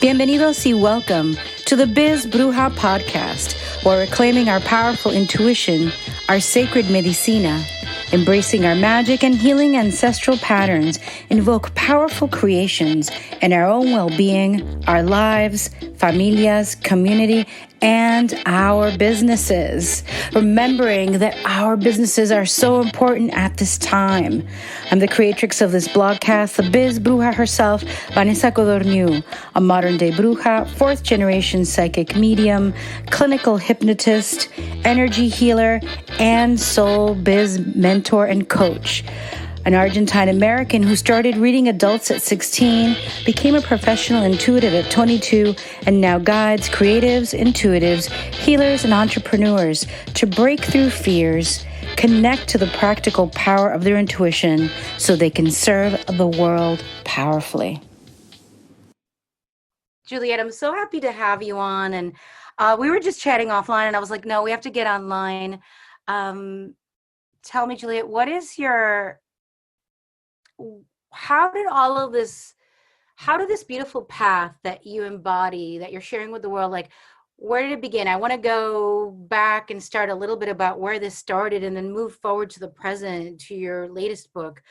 Bienvenidos y welcome to the Biz Bruja podcast, where we're claiming our powerful intuition, our sacred medicina, embracing our magic and healing ancestral patterns, invoke powerful creations in our own well-being, our lives, familias, community, and our businesses. Remembering that our businesses are so important at this time. I'm the creatrix of this blogcast, the Biz Bruja herself, Vanessa Codorniu, a modern-day bruja, fourth-generation psychic medium, clinical hypnotist, energy healer, and soul biz mentor and coach. An Argentine-American who started reading adults at 16, became a professional intuitive at 22, and now guides creatives, intuitives, healers, and entrepreneurs to break through fears, connect to the practical power of their intuition so they can serve the world powerfully. Juliet, I'm so happy to have you on. And we were just chatting offline, and I was like, no, we have to get online. Tell me, Juliet, how did this beautiful path that you embody, that you're sharing with the world, like, where did it begin? I want to go back and start a little bit about where this started and then move forward to the present, to your latest book.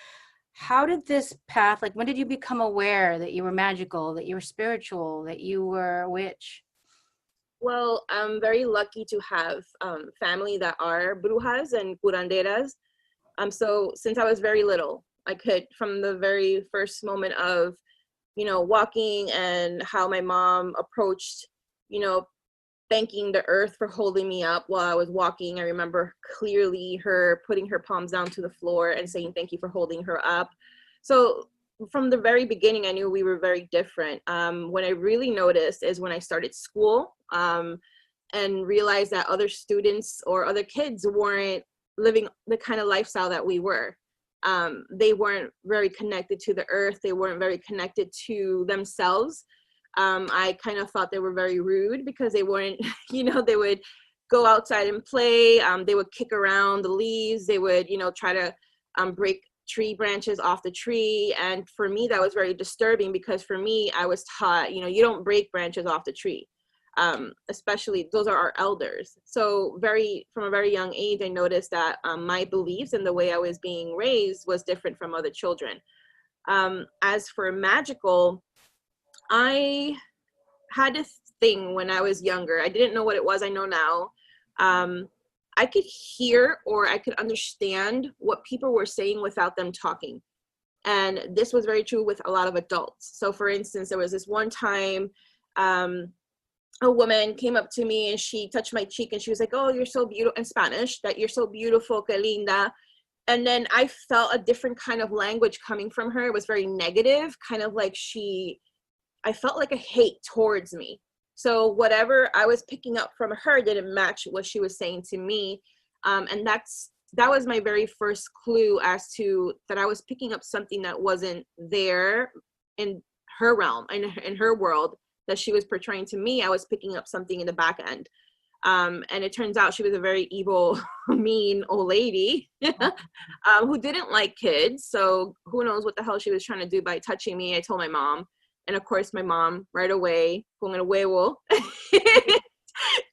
How did this path, like, when did you become aware that you were magical, that you were spiritual, that you were a witch? Well, I'm very lucky to have family that are brujas and curanderas. So since I was very little, I could, from the very first moment of, walking and how my mom approached, thanking the earth for holding me up while I was walking. I remember clearly her putting her palms down to the floor and saying, thank you for holding her up. So from the very beginning, I knew we were very different. When I really noticed is when I started school and realized that other students or other kids weren't living the kind of lifestyle that we were. They weren't very connected to the earth. They weren't very connected to themselves. I kind of thought they were very rude because they weren't, they would go outside and play. They would kick around the leaves. They would, try to break tree branches off the tree. And for me, that was very disturbing because for me, I was taught, you don't break branches off the tree. Especially those are our elders. So from a very young age, I noticed that my beliefs and the way I was being raised was different from other children. As for magical, I had this thing when I was younger. I didn't know what it was. I know now. I could hear or I could understand what people were saying without them talking. And this was very true with a lot of adults. So for instance, there was this one time, a woman came up to me and she touched my cheek and she was like, oh, you're so beautiful, in Spanish, that you're so beautiful, que linda. And then I felt a different kind of language coming from her. It was very negative, kind of like I felt like a hate towards me. So whatever I was picking up from her didn't match what she was saying to me. And that was my very first clue as to that I was picking up something that wasn't there in her realm, in her world, that she was portraying to me. I was picking up something in the back end. And it turns out she was a very evil, mean old lady who didn't like kids. So who knows what the hell she was trying to do by touching me. I told my mom. And of course, my mom right away, con el huevo,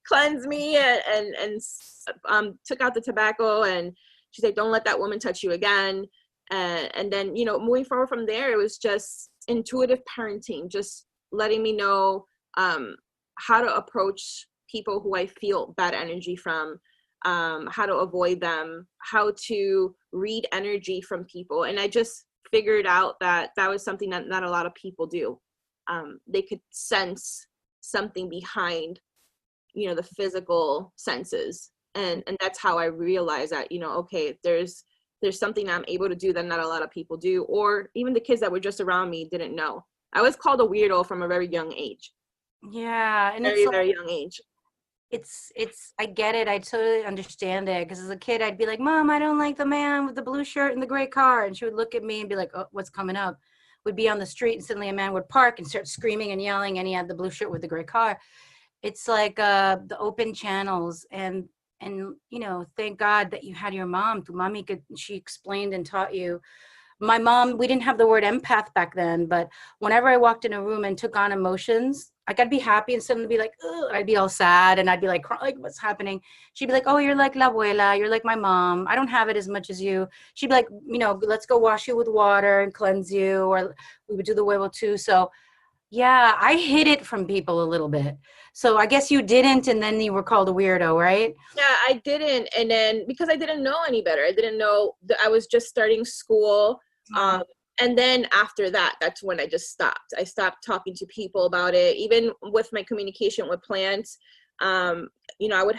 cleansed me and took out the tobacco. And she said, don't let that woman touch you again. And then, moving forward from there, it was just intuitive parenting, just letting me know how to approach people who I feel bad energy from, how to avoid them, how to read energy from people. And I just figured out that was something that not a lot of people do. They could sense something behind, the physical senses. And that's how I realized that, okay, there's something I'm able to do that not a lot of people do, or even the kids that were just around me didn't know. I was called a weirdo from a very young age. Yeah. And very, very young age. I get it. I totally understand it. Because as a kid, I'd be like, Mom, I don't like the man with the blue shirt and the gray car. And she would look at me and be like, oh, what's coming up? We'd be on the street and suddenly a man would park and start screaming and yelling. And he had the blue shirt with the gray car. It's like the open channels. And thank God that you had your mom. Tu mami, she explained and taught you my mom, we didn't have the word empath back then, but whenever I walked in a room and took on emotions, like I'd be happy and someone would be like, oh, I'd be all sad and I'd be like, like, what's happening? She'd be like, oh, you're like la abuela, you're like my mom. I don't have it as much as you. She'd be like, you know, let's go wash you with water and cleanse you, or we would do the huevo too. So yeah, I hid it from people a little bit. So I guess you didn't, and then you were called a weirdo, right? Yeah, I didn't. And then because I didn't know any better, I didn't know that I was just starting school. And then after that, that's when I just stopped. I stopped talking to people about it. Even with my communication with plants, you know,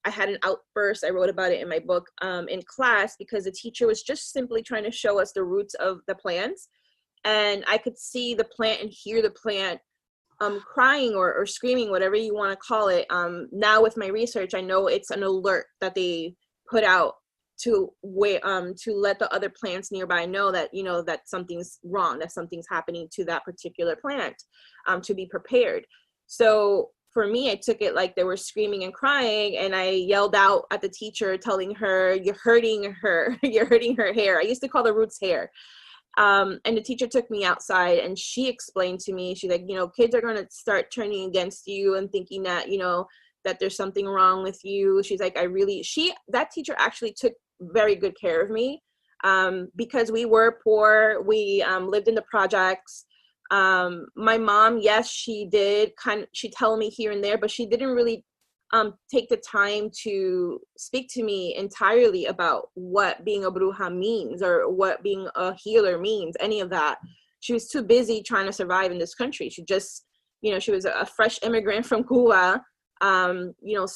I had an outburst. I wrote about it in my book in class because the teacher was just simply trying to show us the roots of the plants. And I could see the plant and hear the plant crying or screaming, whatever you want to call it. Now with my research, I know it's an alert that they put out to let the other plants nearby know that, you know, that something's wrong, that something's happening to that particular plant, to be prepared. So for me, I took it like they were screaming and crying, and I yelled out at the teacher telling her, you're hurting her, you're hurting her hair. I used to call the roots hair. And the teacher took me outside and she explained to me, she's like, you know, kids are going to start turning against you and thinking that, you know, that there's something wrong with you. She's like, that teacher actually took very good care of me, because we were poor. We lived in the projects. My mom, yes, she she'd tell me here and there, but she didn't really take the time to speak to me entirely about what being a bruja means or what being a healer means, any of that. She was too busy trying to survive in this country. She just, you know, she was a fresh immigrant from Cuba, you know,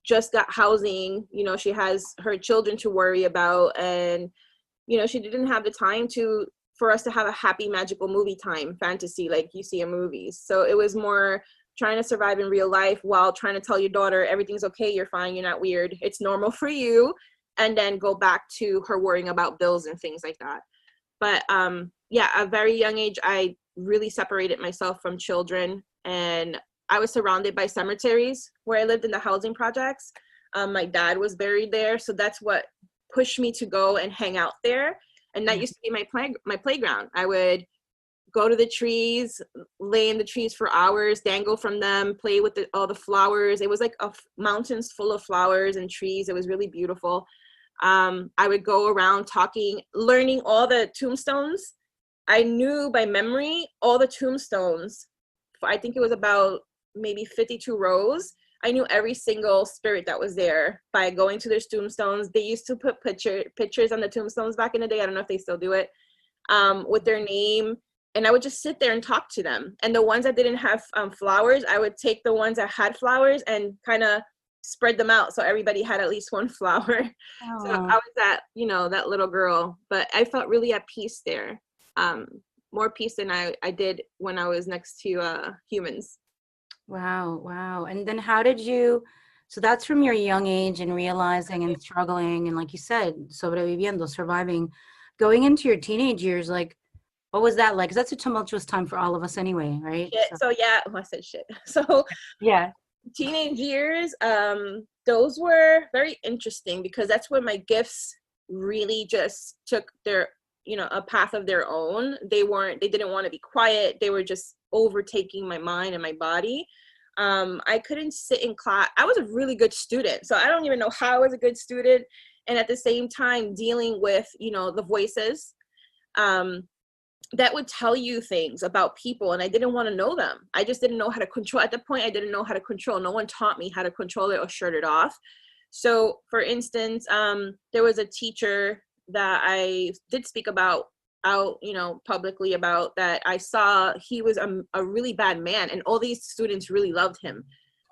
just got housing, you know, she has her children to worry about, and, you know, she didn't have the time for us to have a happy, magical movie time fantasy like you see in movies. So it was more trying to survive in real life while trying to tell your daughter everything's okay, you're fine, you're not weird, it's normal for you, and then go back to her worrying about bills and things like that. But yeah, at a very young age, I really separated myself from children, and I was surrounded by cemeteries where I lived in the housing projects. My dad was buried there, so that's what pushed me to go and hang out there. And that used to be my playground. I would go to the trees, lay in the trees for hours, dangle from them, play with all the flowers. It was like mountains full of flowers and trees. It was really beautiful. I would go around talking, learning all the tombstones. I knew by memory all the tombstones. I think it was about maybe 52 rows. I knew every single spirit that was there by going to their tombstones. They used to put pictures on the tombstones back in the day. I don't know if they still do it, with their name. And I would just sit there and talk to them. And the ones that didn't have flowers, I would take the ones that had flowers and kind of spread them out so everybody had at least one flower. Aww. So I was that little girl. But I felt really at peace there. More peace than I did when I was next to humans. Wow. And then how did you, so that's from your young age and realizing and struggling and, like you said, sobreviviendo, surviving, going into your teenage years, like, what was that like? Because that's a tumultuous time for all of us anyway, right? So yeah, I said shit. So yeah, teenage years, those were very interesting because that's when my gifts really just took their, a path of their own. They didn't want to be quiet. They were just overtaking my mind and my body. I couldn't sit in class. I was a really good student, so I don't even know how I was a good student. And at the same time, dealing with, the voices, that would tell you things about people, and I didn't want to know them. I just didn't know how to control. At the point, I didn't know how to control. No one taught me how to control it or shut it off. So, for instance, there was a teacher that I did speak about publicly about that I saw. He was a really bad man, and all these students really loved him.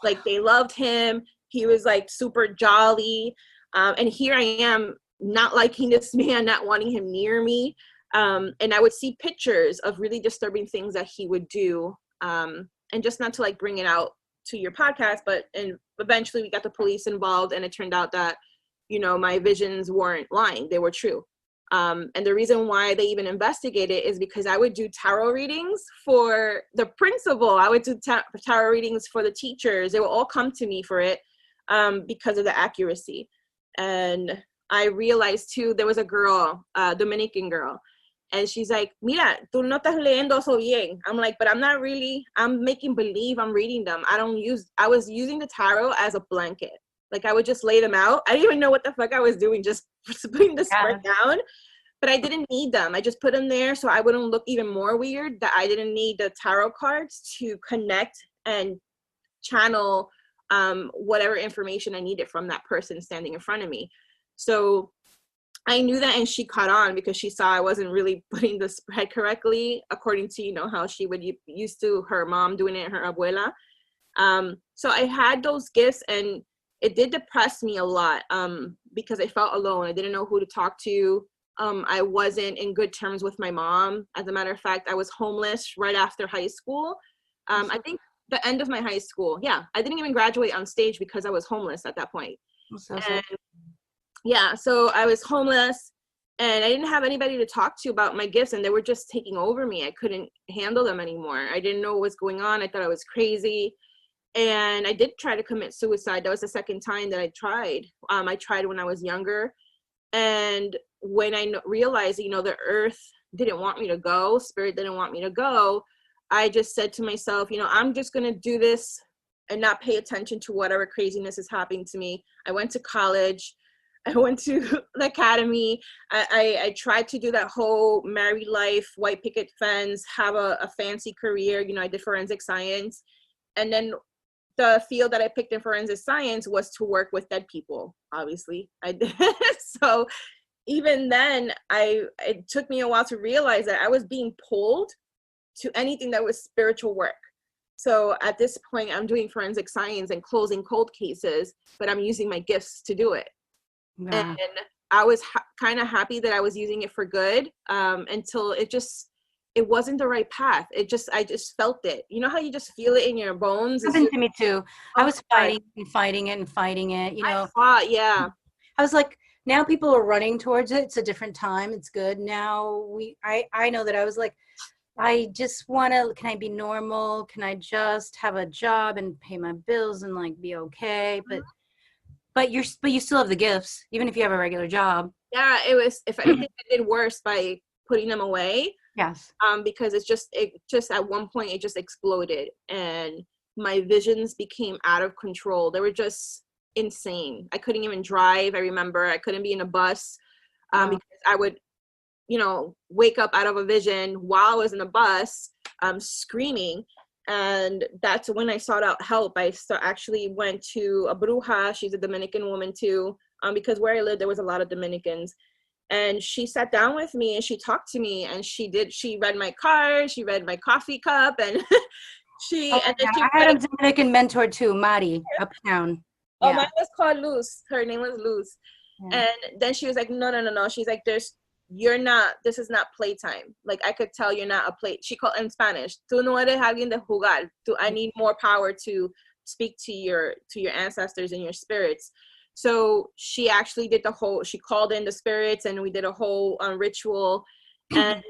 Like, they loved him. He was like super jolly. And here I am not liking this man, not wanting him near me. And I would see pictures of really disturbing things that he would do. And just not to like bring it out to your podcast, and eventually we got the police involved, and it turned out that, my visions weren't lying. They were true. And the reason why they even investigated is because I would do tarot readings for the principal. I would do tarot readings for the teachers. They would all come to me for it, because of the accuracy. And I realized too, there was a girl, Dominican girl, And she's like, mira, tú no estás leyendo eso bien. I'm like, but I'm not really, I'm making believe I'm reading them. I was using the tarot as a blanket. Like I would just lay them out. I didn't even know what the fuck I was doing, just putting the spread down. But I didn't need them. I just put them there so I wouldn't look even more weird, that I didn't need the tarot cards to connect and channel whatever information I needed from that person standing in front of me. So I knew that, and she caught on because she saw I wasn't really putting the spread correctly, according to, you know, how she would used to her mom doing it, her abuela. So I had those gifts, and it did depress me a lot because I felt alone. I didn't know who to talk to. I wasn't in good terms with my mom. As a matter of fact, I was homeless right after high school. I think the end of my high school. Yeah, I didn't even graduate on stage because I was homeless at that point. Yeah, so I was homeless, and I didn't have anybody to talk to about my gifts, and they were just taking over me. I couldn't handle them anymore. I didn't know what was going on. I thought I was crazy, and I did try to commit suicide. That was the second time that I tried. I tried when I was younger, and when I realized, you know, the earth didn't want me to go, spirit didn't want me to go, I just said to myself, you know, I'm just going to do this and not pay attention to whatever craziness is happening to me. I went to college. I went to the academy. I tried to do that whole married life, white picket fence, have a fancy career. You know, I did forensic science. And then the field that I picked in forensic science was to work with dead people, obviously. I did. So even then, it took me a while to realize that I was being pulled to anything that was spiritual work. So at this point, I'm doing forensic science and closing cold cases, but I'm using my gifts to do it. Yeah. And I was kind of happy that I was using it for good until it wasn't the right path. I just felt it. You know how you just feel it in your bones? It happened to me too. I was fighting it, you know. I fought, yeah. I was like, now people are running towards it. It's a different time. It's good. Now I know that I was like, I just want to, can I be normal? Can I just have a job and pay my bills and like be okay? But you still have the gifts, even if you have a regular job. Yeah, it was, if anything, I did worse by putting them away. Yes. Because it just at one point it just exploded, and my visions became out of control. They were just insane. I couldn't even drive. I remember I couldn't be in a bus because I would, you know, wake up out of a vision while I was in a bus, screaming. And that's when I sought out help. I actually went to a Bruja. She's a Dominican woman too, because where I lived, there was a lot of Dominicans. And she sat down with me and she talked to me, and she read my card, she read my coffee cup, and I had a Dominican mentor too, Mari, uptown. Oh, mine was called Luz. Her name was Luz. Yeah. And then she was like, no. She's like, this is not playtime. Like, I could tell you're not a play. She called in Spanish, tú no eres alguien de jugar. I need more power to speak to your ancestors and your spirits. So she actually did she called in the spirits, and we did a whole ritual. And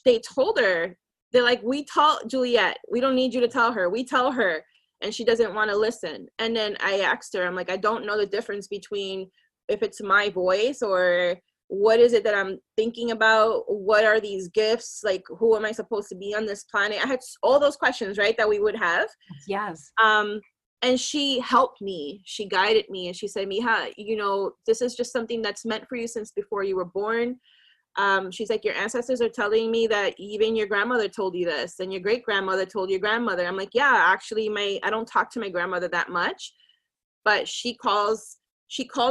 they told her, they're like, we told Juliet, we don't need you to tell her. We tell her, and she doesn't want to listen. And then I asked her, I'm like, I don't know the difference between if it's my voice or what is it that I'm thinking about? What are these gifts? Like, who am I supposed to be on this planet? I had all those questions, right, that we would have. Yes. And she helped me. She guided me, and she said, Mija, you know, this is just something that's meant for you since before you were born. She's like, your ancestors are telling me that even your grandmother told you this, and your great grandmother told your grandmother. I'm like, yeah, actually, I don't talk to my grandmother that much, but she called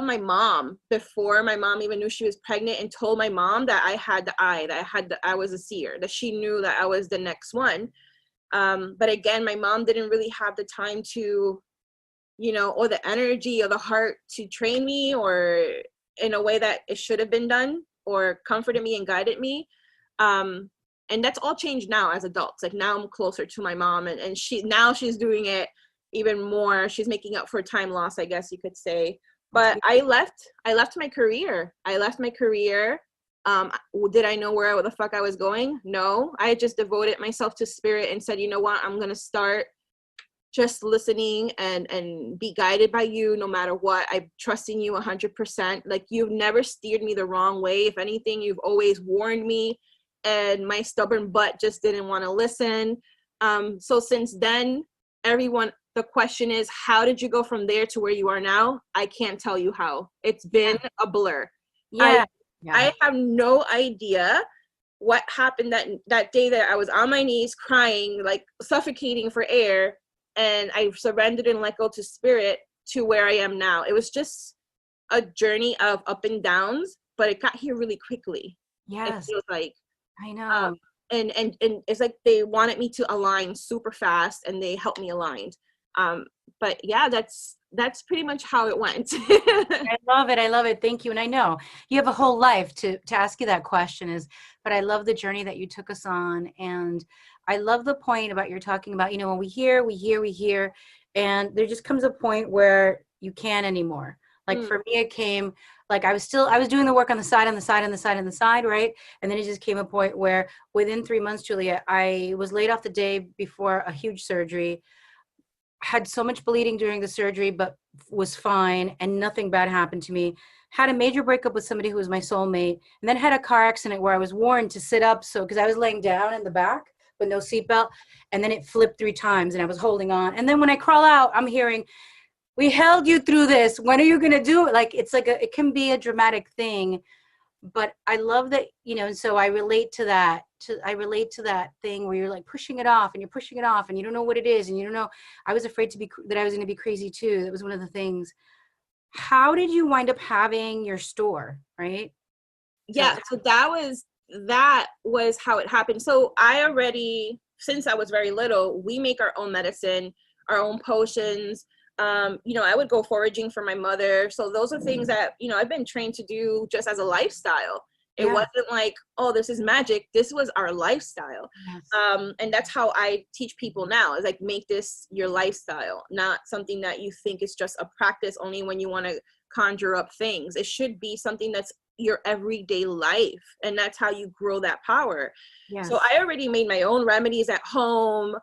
my mom before my mom even knew she was pregnant, and told my mom that I had the eye, that I was a seer, that she knew that I was the next one. But again, my mom didn't really have the time to, you know, or the energy or the heart to train me or in a way that it should have been done, or comforted me and guided me. And that's all changed now as adults. Like, now I'm closer to my mom, and she's doing it even more. She's making up for time loss, I guess you could say. But I left my career. Did I know where the fuck I was going? No. I just devoted myself to spirit and said, you know what, I'm going to start just listening and be guided by you no matter what. I'm trusting you 100%. Like, you've never steered me the wrong way. If anything, you've always warned me and my stubborn butt just didn't want to listen. So since then, the question is, how did you go from there to where you are now? I can't tell you how. It's been a blur. Yeah. I have no idea what happened that day that I was on my knees crying, like suffocating for air, and I surrendered and let go to spirit to where I am now. It was just a journey of up and downs, but it got here really quickly. Yes. It feels like. I know. And it's like they wanted me to align super fast, and they helped me align. But yeah, that's pretty much how it went. I love it. I love it. Thank you. And I know you have a whole life to ask you that question but I love the journey that you took us on. And I love the point about you're talking about, when we hear, and there just comes a point where you can't anymore. Like for me, it came like I was doing the work on the side, right? And then it just came a point where within 3 months, Juliet, I was laid off the day before a huge surgery, had so much bleeding during the surgery, but was fine and nothing bad happened to me. Had a major breakup with somebody who was my soulmate, and then had a car accident where I was warned to sit up. So, because I was laying down in the back with no seatbelt, and then it flipped 3 times and I was holding on. And then when I crawl out, I'm hearing, "We held you through this. When are you going to do it?" Like, it's like it can be a dramatic thing, but I love that, and so I relate to that. I relate to that thing where you're like pushing it off and you're pushing it off and you don't know what it is and you don't know. I was afraid that I was going to be crazy too. That was one of the things. How did you wind up having your store, right? Yeah, so that was how it happened. So I already, since I was very little, we make our own medicine, our own potions. I would go foraging for my mother. So those are things that, I've been trained to do just as a lifestyle. It wasn't like, oh, this is magic. This was our lifestyle. Yes. And that's how I teach people now, is like, make this your lifestyle, not something that you think is just a practice only when you want to conjure up things. It should be something that's your everyday life. And that's how you grow that power. Yes. So I already made my own remedies at home,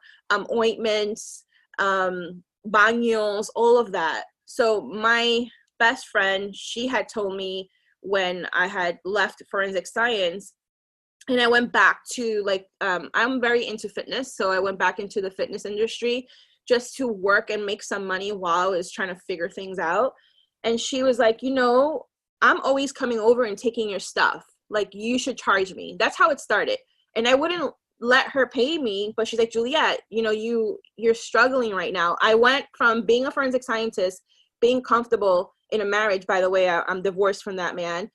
ointments, baños, all of that. So my best friend, she had told me when I had left forensic science and I went back to I'm very into fitness. So I went back into the fitness industry just to work and make some money while I was trying to figure things out. And she was like, I'm always coming over and taking your stuff. Like, you should charge me. That's how it started. And I wouldn't let her pay me, but she's like, Juliet, you're struggling right now. I went from being a forensic scientist, being comfortable in a marriage. By the way, I'm divorced from that man.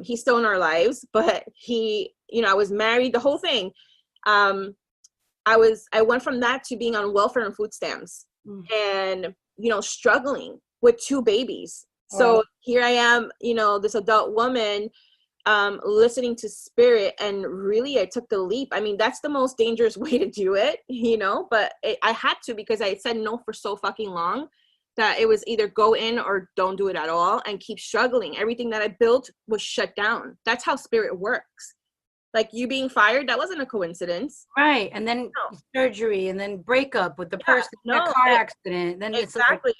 He's still in our lives, but I was married, the whole thing. I went from that to being on welfare and food stamps and, struggling with 2 babies. So here I am, this adult woman, listening to spirit, and really I took the leap. I mean, that's the most dangerous way to do it, but I had to, because I said no for so fucking long that it was either go in or don't do it at all and keep struggling. Everything that I built was shut down. That's how spirit works. Like, you being fired, that wasn't a coincidence. Right. And then surgery, and then breakup with the person, a car accident. Then exactly.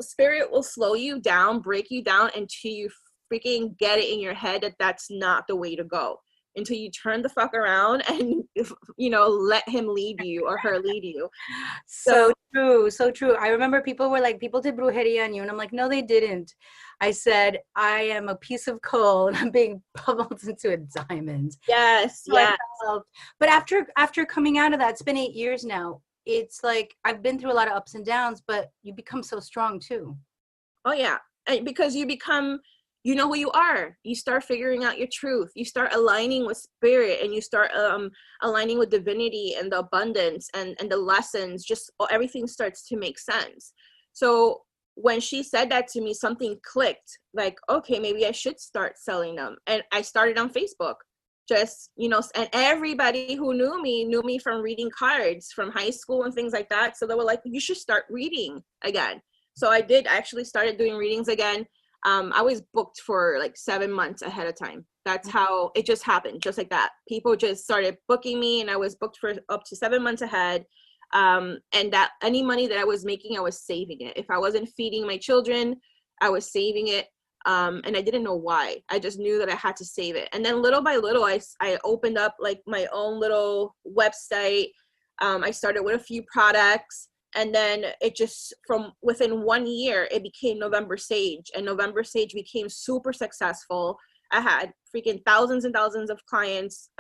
Spirit will slow you down, break you down until you freaking get it in your head that that's not the way to go, until you turn the fuck around and let him lead you or her lead you. So true. I remember people were like, people did brujeria on you, and I'm like, no, they didn't. I said, I am a piece of coal and I'm being pummeled into a diamond. Yes. But after coming out of that, it's been 8 years now. It's like I've been through a lot of ups and downs, but you become so strong too. Oh yeah, and because you become, who you are. You start figuring out your truth. You start aligning with spirit, and you start aligning with divinity and the abundance and the lessons. Just everything starts to make sense. So when she said that to me, something clicked. Like, okay, maybe I should start selling them. And I started on Facebook. Just, and everybody who knew me from reading cards from high school and things like that. So they were like, you should start reading again. So I did actually started doing readings again. I was booked for like 7 months ahead of time. That's how it just happened, just like that. People just started booking me, and I was booked for up to 7 months ahead. And that any money that I was making, I was saving it. If I wasn't feeding my children, I was saving it. And I didn't know why. I just knew that I had to save it. And then little by little, I opened up like my own little website. I started with a few products, and then it just, from within 1 year, it became November Sage, and November Sage became super successful. I had freaking thousands and thousands of clients,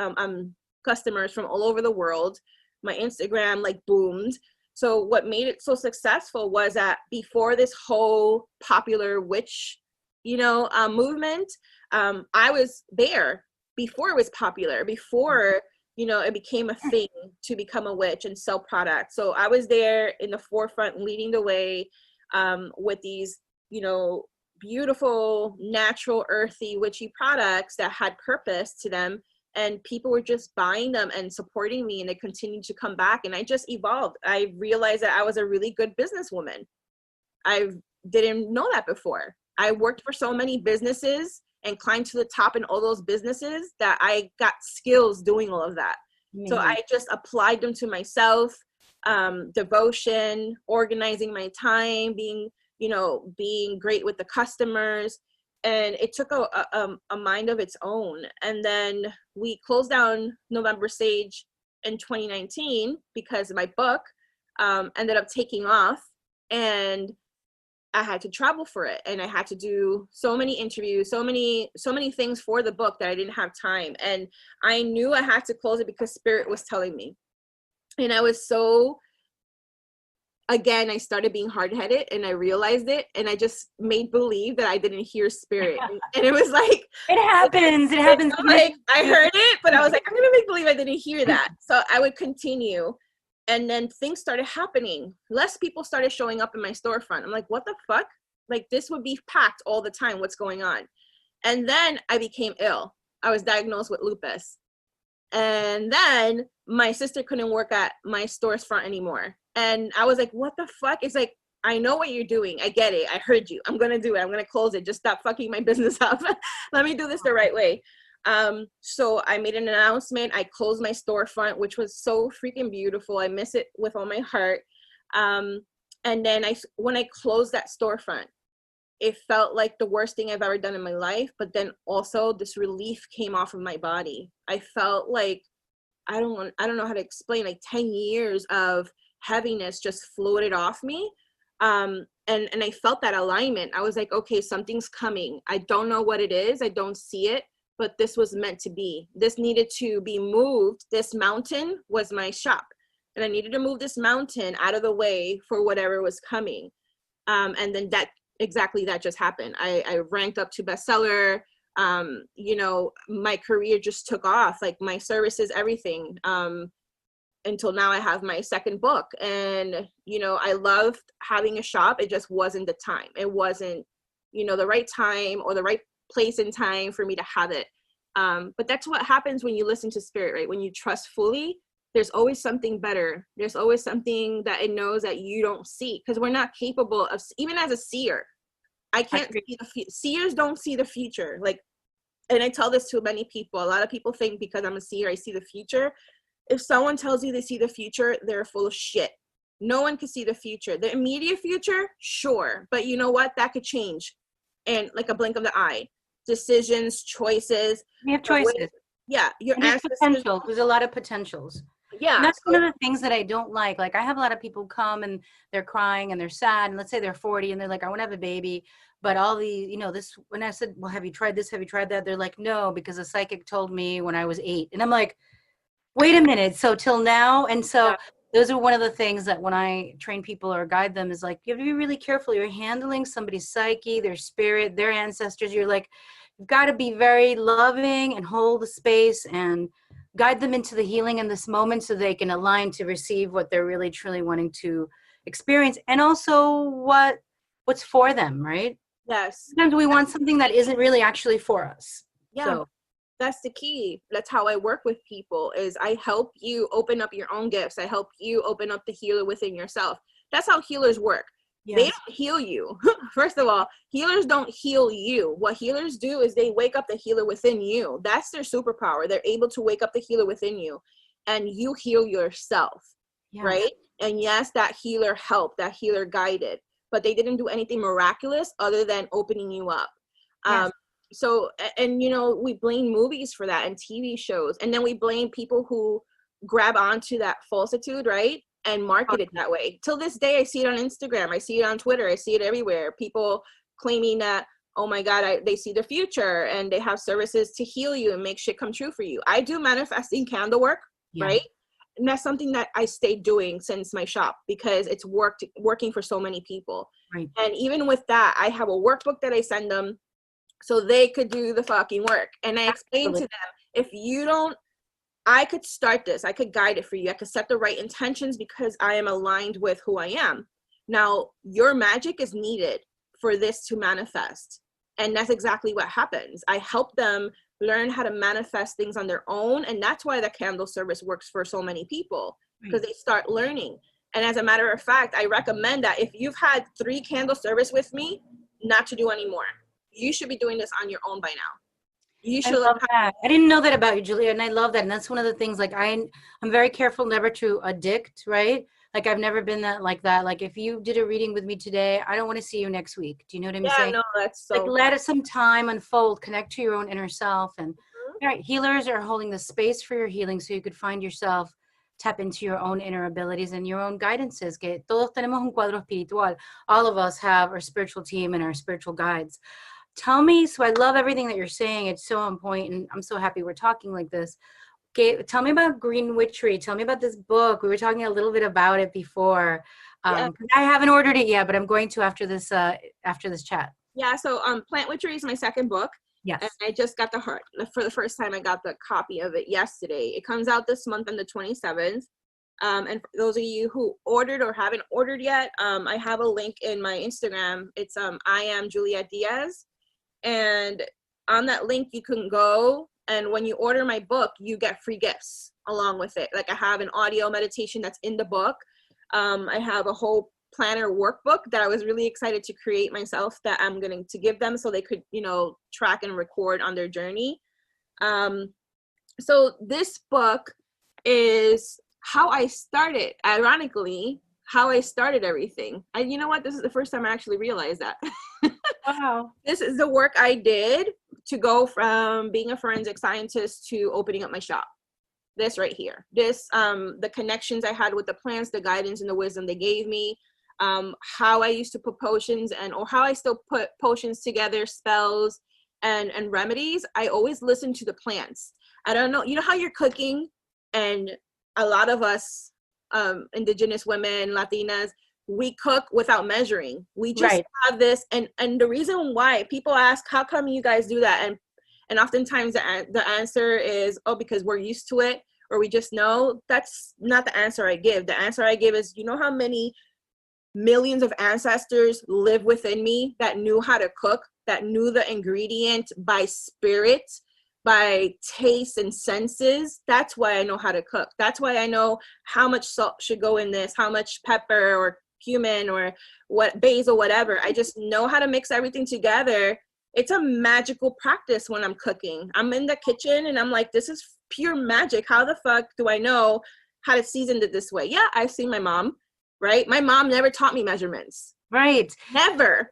customers from all over the world. My Instagram like boomed. So what made it so successful was that before this whole popular witch, movement, I was there before it was popular, before, it became a thing to become a witch and sell products. So I was there in the forefront, leading the way, with these, beautiful, natural, earthy, witchy products that had purpose to them. And people were just buying them and supporting me, and they continued to come back. And I just evolved. I realized that I was a really good businesswoman. I didn't know that before. I worked for so many businesses and climbed to the top in all those businesses that I got skills doing all of that. Mm-hmm. So I just applied them to myself, devotion, organizing my time, being great with the customers. And it took a mind of its own. And then we closed down November Sage in 2019 because my book ended up taking off, and I had to travel for it. And I had to do so many interviews, so many things for the book that I didn't have time. And I knew I had to close it because Spirit was telling me. And I was so, again, I started being hard-headed, and I realized it, and I just made believe that I didn't hear Spirit. And it was like, it happens. Like, I heard it, but I was like, I'm gonna make believe I didn't hear that. So I would continue, and then things started happening. Less people started showing up in my storefront. I'm like, what the fuck? Like, this would be packed all the time. What's going on? And then I became ill. I was diagnosed with lupus. And then my sister couldn't work at my store's front anymore. And I was like, what the fuck? It's like, I know what you're doing. I get it. I heard you. I'm going to do it. I'm going to close it. Just stop fucking my business up. Let me do this the right way. So I made an announcement. I closed my storefront, which was so freaking beautiful. I miss it with all my heart. And then when I closed that storefront, it felt like the worst thing I've ever done in my life. But then also this relief came off of my body. I felt like, I don't know how to explain, like 10 years of heaviness just floated off me. And I felt that alignment. I was like, okay, something's coming. I don't know what it is. I don't see it, but this was meant to be. This needed to be moved. This mountain was my shop, and I needed to move this mountain out of the way for whatever was coming. And then that just happened. I ranked up to bestseller. My career just took off, like my services, everything. Until now I have my second book, and I loved having a shop. It just wasn't the time. It wasn't the right time or the right place and time for me to have it. But that's what happens when you listen to Spirit, right? When you trust fully, there's always something better. There's always something that it knows that you don't see, because we're not capable of, even as a seer, I can't see seers don't see the future. Like, and I tell this to many people. A lot of people think because I'm a seer, I see the future. If someone tells you they see the future, they're full of shit. No one can see the future. The immediate future, sure. But you know what? That could change in like a blink of the eye. Decisions, choices. We have choices. Yeah. There's potential. There's a lot of potentials. Yeah. And that's one of the things that I don't like. Like, I have a lot of people come and they're crying and they're sad. And let's say they're 40 and they're like, I want to have a baby. But all the, this, when I said, well, have you tried this? Have you tried that? They're like, no, because a psychic told me when I was 8. And I'm like, wait a minute. So till now. And so those are one of the things that when I train people or guide them is like, you have to be really careful. You're handling somebody's psyche, their spirit, their ancestors. You're like, you've got to be very loving and hold the space and guide them into the healing in this moment so they can align to receive what they're really truly wanting to experience, and also what's for them, right? Yes. Sometimes we want something that isn't really actually for us. Yeah. So that's the key. That's how I work with people, is I help you open up your own gifts. I help you open up the healer within yourself. That's how healers work. Yes. They don't heal you. First of all, healers don't heal you. What healers do is they wake up the healer within you. That's their superpower. They're able to wake up the healer within you, and you heal yourself, right? And yes, that healer helped, that healer guided, but they didn't do anything miraculous other than opening you up. Yes. So, and you know, we blame movies for that and TV shows, and then we blame people who grab onto that falsitude, right? And market it that way. Till this day, I see it on Instagram, I see it on Twitter, I see it everywhere. People claiming that, oh my God, they see the future and they have services to heal you and make shit come true for you. I do manifesting candle work, right? And that's something that I stayed doing since my shop because it's working for so many people. Right. And even with that, I have a workbook that I send them so they could do the fucking work. And I explain to them, if you don't, I could start this, I could guide it for you, I could set the right intentions because I am aligned with who I am. Now, your magic is needed for this to manifest. And that's exactly what happens. I help them learn how to manifest things on their own. And that's why the candle service works for so many people, because they start learning. And as a matter of fact, I recommend that if you've had 3 candle service with me, not to do anymore. You should be doing this on your own by now. You should. I love that. I didn't know that about you, Julia, and I love that. And that's one of the things, like, I'm very careful never to addict, right? Like, I've never been like that. Like, if you did a reading with me today, I don't want to see you next week. Do you know what I'm saying? No, that's so. Like, let it some time unfold, connect to your own inner self. And all right, healers are holding the space for your healing so you could find yourself, tap into your own inner abilities and your own guidances. Que todos tenemos un cuadro espiritual. All of us have our spiritual team and our spiritual guides. Tell me, so I love everything that you're saying. It's so on point, and I'm so happy we're talking like this. Okay, tell me about Green Witchery. Tell me about this book. We were talking a little bit about it before. I haven't ordered it yet, but I'm going to after this chat. Yeah, so Plant Witchery is my second book. Yes. And I just got for the first time, I got the copy of it yesterday. It comes out this month on the 27th. And for those of you who ordered or haven't ordered yet, I have a link in my Instagram. It's I am Juliet Diaz. And on that link, you can go, and when you order my book, you get free gifts along with it. Like, I have an audio meditation that's in the book. I have a whole planner workbook that I was really excited to create myself that I'm going to give them so they could, you know, track and record on their journey. So this book is how I started, ironically, how I started everything. And you know what? This is the first time I actually realized that. Wow. This is the work I did to go from being a forensic scientist to opening up my shop. This right here. This, the connections I had with the plants, the guidance and the wisdom they gave me, how I used to put potions or how I still put potions together, spells and remedies. I always listen to the plants. I don't know, you know how you're cooking, and a lot of us, indigenous women, Latinas, we cook without measuring. We just have this, and the reason why people ask, how come you guys do that? And oftentimes the answer is, oh, because we're used to it, or we just know. That's not the answer I give. The answer I give is, you know how many millions of ancestors live within me that knew how to cook, that knew the ingredient by spirit, by taste and senses. That's why I know how to cook. That's why I know how much salt should go in this, how much pepper or cumin or what basil, whatever. I just know how to mix everything together. It's a magical practice when I'm cooking. I'm in the kitchen and I'm like, this is pure magic. How the fuck do I know how to season it this way? Yeah, I've seen my mom, right? My mom never taught me measurements. Right. Never.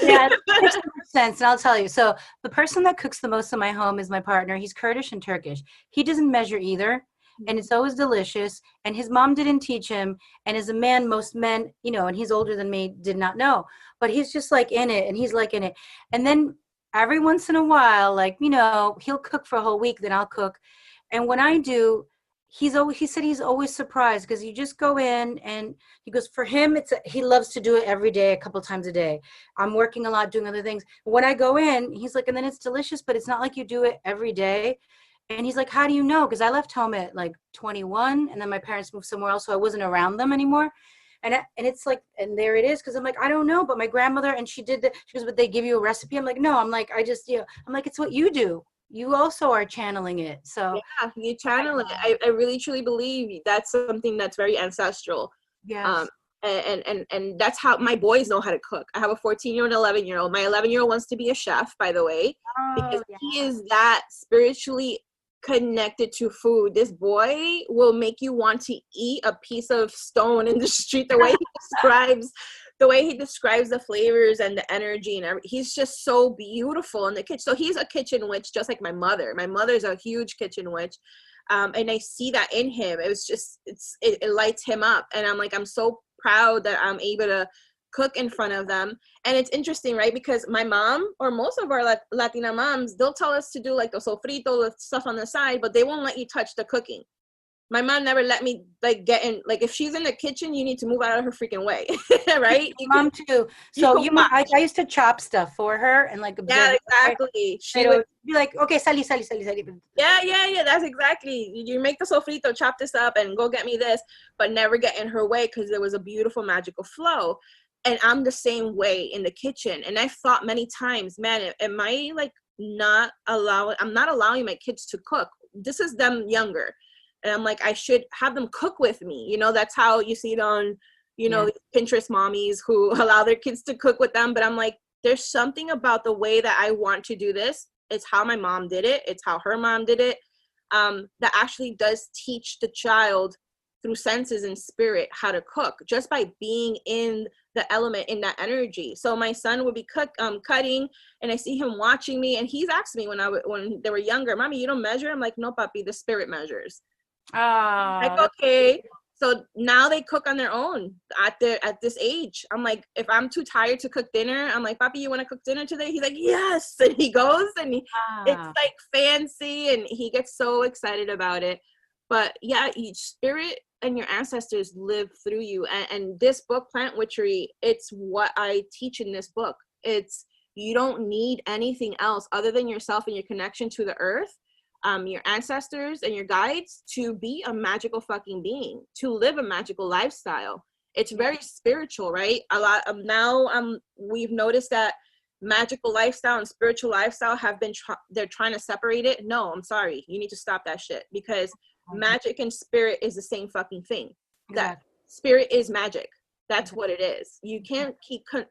Yeah, it makes so much sense. And I'll tell you. So the person that cooks the most in my home is my partner. He's Kurdish and Turkish. He doesn't measure either. And it's always delicious. And his mom didn't teach him. And as a man, most men, you know, and he's older than me, did not know. But he's just like in it. And he's like in it. And then every once in a while, like, you know, he'll cook for a whole week. Then I'll cook. And when I do, he said he's always surprised because you just go in and he goes, for him, he loves to do it every day, a couple times a day. I'm working a lot, doing other things. When I go in, he's like, and then it's delicious, but it's not like you do it every day. And he's like, how do you know? Because I left home at like 21 and then my parents moved somewhere else. So I wasn't around them anymore. And it's like, and there it is. Cause I'm like, I don't know, but my grandmother, and she did she goes, but they give you a recipe. I'm like, no, I'm like, I just, you know, I'm like, it's what you do. You also are channeling it. So yeah, you channel it. I really truly believe that's something that's very ancestral. Yes. And that's how my boys know how to cook. I have a 14-year-old and 11-year-old. My 11-year-old wants to be a chef, by the way, because he is that spiritually connected to food. This boy will make you want to eat a piece of stone in the street, the way he describes the way he describes the flavors and the energy and he's just so beautiful in the kitchen. So he's a kitchen witch, just like my mother. My mother's a huge kitchen witch. And I see that in him. It was just, it lights him up. And I'm like, I'm so proud that I'm able to cook in front of them. And it's interesting, right? Because my mom, or most of our Latina moms, they'll tell us to do like the sofrito, the stuff on the side, but they won't let you touch the cooking. My mom never let me like get in, like if she's in the kitchen, you need to move out of her freaking way. Right? Mom too. So I used to chop stuff for her and like observe. Yeah, exactly. She would be like, okay, sali. Yeah. That's exactly. You make the sofrito, chop this up and go get me this, but never get in her way because there was a beautiful magical flow. And I'm the same way in the kitchen. And I've thought many times, man, am I like I'm not allowing my kids to cook. This is them younger. And I'm like, I should have them cook with me. You know, that's how you see it on, you know, Pinterest mommies who allow their kids to cook with them. But I'm like, there's something about the way that I want to do this. It's how my mom did it. It's how her mom did it. That actually does teach the child through senses and spirit how to cook just by being in the element, in that energy. So my son would be cutting and I see him watching me and he's asked me when they were younger, Mommy, you don't measure? I'm like, no, papi, the spirit measures. Like, okay. So now they cook on their own at this age. I'm like, if I'm too tired to cook dinner, I'm like, Papi, you want to cook dinner today? He's like, yes. And he goes and it's like fancy and he gets so excited about it. But yeah, each spirit and your ancestors live through you. And this book, Plant Witchery, it's what I teach in this book. It's, you don't need anything else other than yourself and your connection to the earth. Your ancestors and your guides to be a magical fucking being, to live a magical lifestyle. It's very spiritual, right? A lot of now, we've noticed that magical lifestyle and spiritual lifestyle have been, they're trying to separate it. No, I'm sorry. You need to stop that shit because magic and spirit is the same fucking thing. That spirit is magic. That's what it is. You can't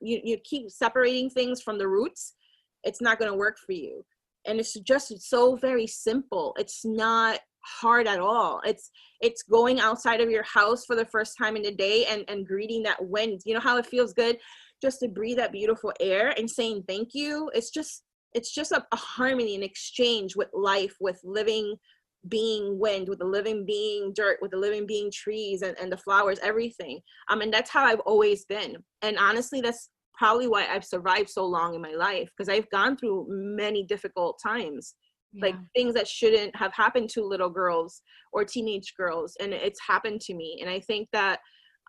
you keep separating things from the roots. It's not going to work for you. And it's just so very simple. It's not hard at all. It's going outside of your house for the first time in the day and greeting that wind. You know how it feels good just to breathe that beautiful air and saying thank you. It's just a harmony and exchange with life, with living being wind, with the living being dirt, with the living being trees and the flowers, everything. And that's how I've always been. And honestly, that's probably why I've survived so long in my life, because I've gone through many difficult times, like things that shouldn't have happened to little girls or teenage girls, and it's happened to me. And I think that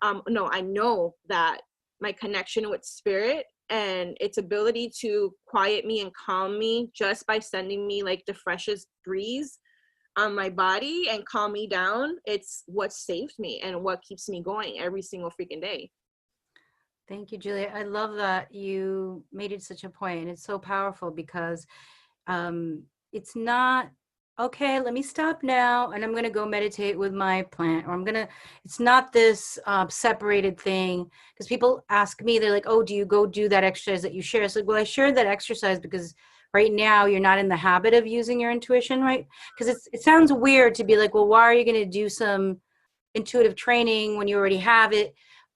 I know that my connection with spirit and its ability to quiet me and calm me just by sending me like the freshest breeze on my body and calm me down, it's what saved me and what keeps me going every single freaking day. Thank you, Juliet. I love that you made it such a point, and it's so powerful because it's not, okay, let me stop now and I'm going to go meditate with my plant, or it's not this separated thing. Because people ask me, they're like, oh, do you go do that exercise that you share? It's like, well, I share that exercise because right now you're not in the habit of using your intuition, right? Because it sounds weird to be like, well, why are you going to do some intuitive training when you already have it?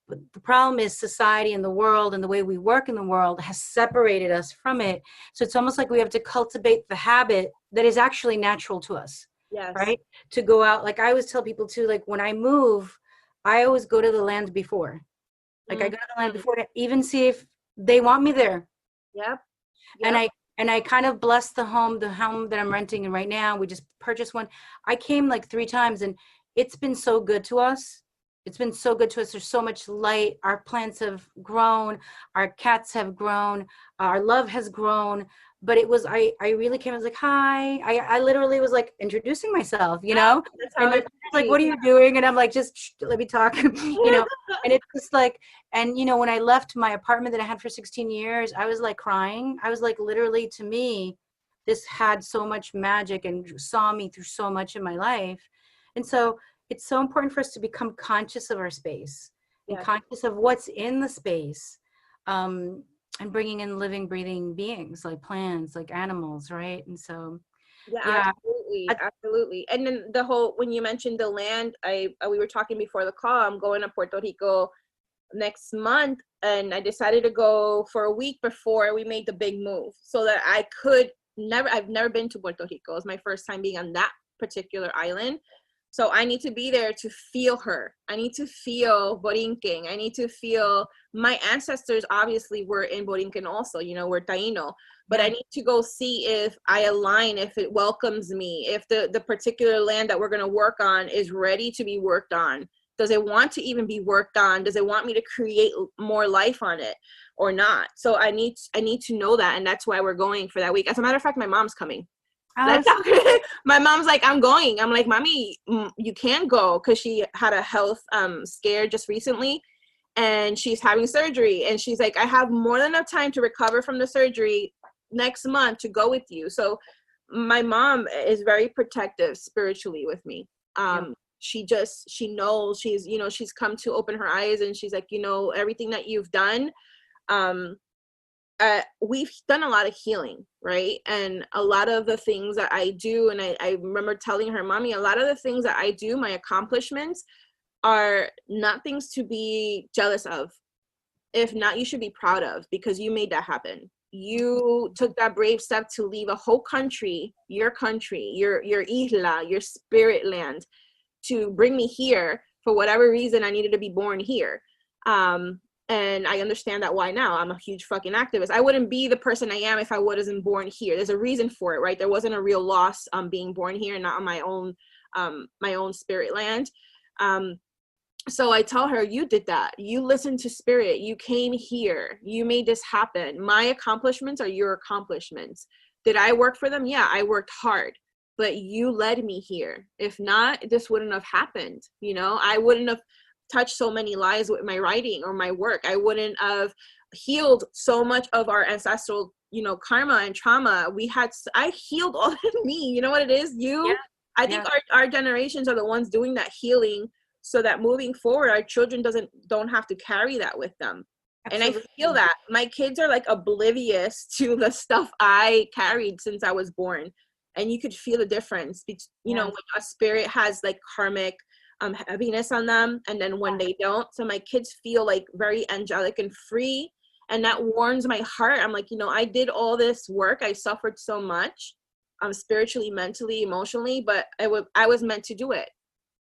But the problem is society and the world and the way we work in the world has separated us from it. So it's almost like we have to cultivate the habit that is actually natural to us. Yes. Right? To go out. Like I always tell people too, like when I move, I always go to the land before. Like I go to the land before to even see if they want me there. Yep. And I kind of bless the home that I'm renting in right now. We just purchased one. I came like 3 times and it's been so good to us. It's been so good to us. There's so much light. Our plants have grown. Our cats have grown. Our love has grown. But it was, I really came, I was like, hi. I literally was like introducing myself, you know? And like, what are you doing? And I'm like, just let me talk, you know? And it's just like, and you know, when I left my apartment that I had for 16 years, I was like crying. I was like, literally to me, this had so much magic and saw me through so much in my life. And so it's so important for us to become conscious of our space and conscious of what's in the space, and bringing in living, breathing beings like plants, like animals, right? And so, absolutely. And then when you mentioned the land, we were talking before the call, I'm going to Puerto Rico next month, and I decided to go for a week before we made the big move, so that I could I've never been to Puerto Rico. It was my first time being on that particular island. So I need to be there to feel her. I need to feel Borinquen. I need to feel my ancestors obviously were in Borinquen also, you know, we're Taino. But I need to go see if I align, if it welcomes me, if the particular land that we're going to work on is ready to be worked on. Does it want to even be worked on? Does it want me to create more life on it or not? So I need to know that, and that's why we're going for that week. As a matter of fact, my mom's coming. That's my mom's like, I'm going. I'm like, Mommy, you can go, because she had a health scare just recently, and she's having surgery. And she's like, I have more than enough time to recover from the surgery next month to go with you. So my mom is very protective spiritually with me. She knows, she's come to open her eyes, and she's like, everything that you've done, we've done a lot of healing, right? And a lot of the things that I do, and I remember telling her, Mommy, a lot of the things that I do, my accomplishments, are not things to be jealous of. If not, you should be proud of, because you made that happen. You took that brave step to leave a whole country, your isla, your spirit land, to bring me here. For whatever reason, I needed to be born here. And I understand that why now. I'm a huge fucking activist. I wouldn't be the person I am if I wasn't born here. There's a reason for it, right? There wasn't a real loss being born here, not on my own spirit land. So I tell her, you did that. You listened to spirit. You came here. You made this happen. My accomplishments are your accomplishments. Did I work for them? Yeah, I worked hard. But you led me here. If not, this wouldn't have happened. I wouldn't have touched so many lives with my writing or my work. I wouldn't have healed so much of our ancestral, karma and trauma. I healed all of me. You know what it is? I think our generations are the ones doing that healing, so that moving forward, our children don't have to carry that with them. Absolutely. And I feel that my kids are like oblivious to the stuff I carried since I was born. And you could feel the difference, when a spirit has like karmic heaviness on them, and then when they don't. So my kids feel like very angelic and free, and that warms my heart. I'm like, I did all this work. I suffered so much, spiritually, mentally, emotionally, but I was meant to do it.